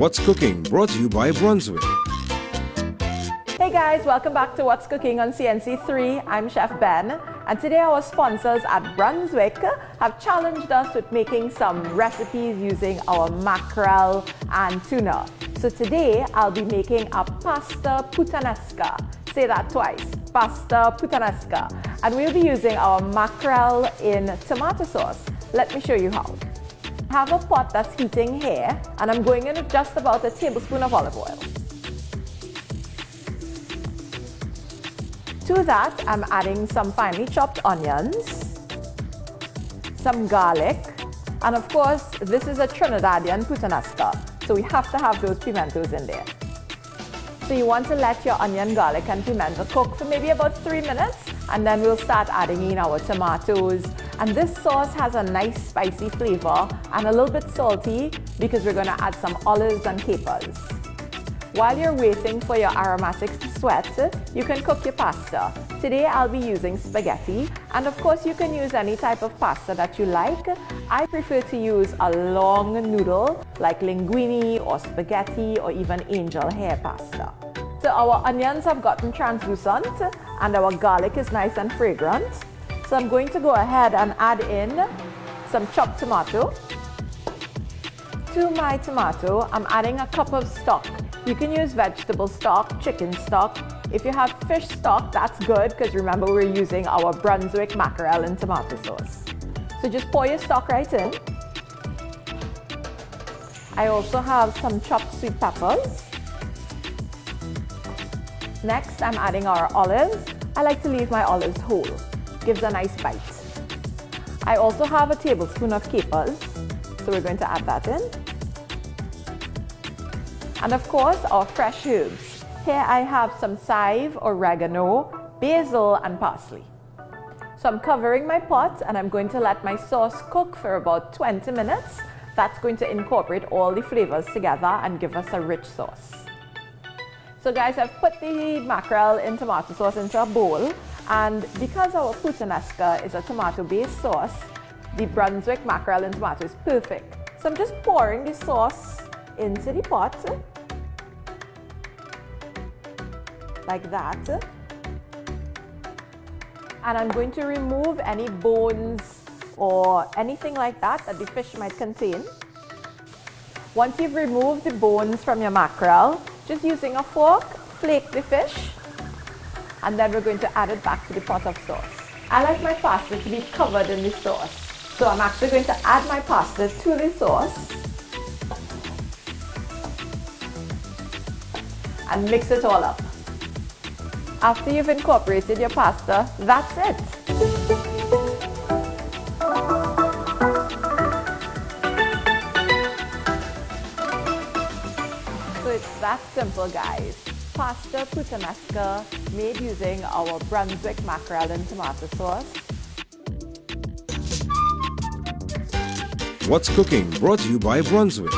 What's Cooking, brought to you by Brunswick. Hey guys, welcome back to What's Cooking on CNC3. I'm Chef Ben, and today our sponsors at Brunswick have challenged us with making some recipes using our mackerel and tuna. So today I'll be making a pasta puttanesca. Say that twice, pasta puttanesca. And we'll be using our mackerel in tomato sauce. Let me show you how. I have a pot that's heating here, and I'm going in with just about a tablespoon of olive oil. To that, I'm adding some finely chopped onions, some garlic, and of course, this is a Trinidadian puttanesca, so we have to have those pimentos in there. So you want to let your onion, garlic, and pimento cook for maybe about 3 minutes, and then we'll start adding in our tomatoes. And this sauce has a nice spicy flavor and a little bit salty because we're going to add some olives and capers. While you're waiting for your aromatics to sweat, you can cook your pasta. Today I'll be using spaghetti, and of course you can use any type of pasta that you like. I prefer to use a long noodle like linguine or spaghetti or even angel hair pasta. So our onions have gotten translucent and our garlic is nice and fragrant. So I'm going to go ahead and add in some chopped tomato. To my tomato, I'm adding a cup of stock. You can use vegetable stock, chicken stock. If you have fish stock, that's good because remember we're using our Brunswick mackerel in tomato sauce. So just pour your stock right in. I also have some chopped sweet peppers. Next, I'm adding our olives. I like to leave my olives whole. Gives a nice bite. I also have a tablespoon of capers, so we're going to add that in. And of course, our fresh herbs. Here I have some chive, oregano, basil, and parsley. So I'm covering my pot and I'm going to let my sauce cook for about 20 minutes. That's going to incorporate all the flavors together and give us a rich sauce. So guys, I've put the mackerel in tomato sauce into a bowl, and because our puttanesca is a tomato-based sauce, the Brunswick mackerel in tomato is perfect. So I'm just pouring the sauce into the pot, like that. And I'm going to remove any bones or anything like that that the fish might contain. Once you've removed the bones from your mackerel, just using a fork, flake the fish, and then we're going to add it back to the pot of sauce. I like my pasta to be covered in the sauce, so I'm actually going to add my pasta to the sauce and mix it all up. After you've incorporated your pasta, that's it. So it's that simple, guys. Pasta puttanesca made using our Brunswick mackerel in tomato sauce. What's Cooking, brought to you by Brunswick.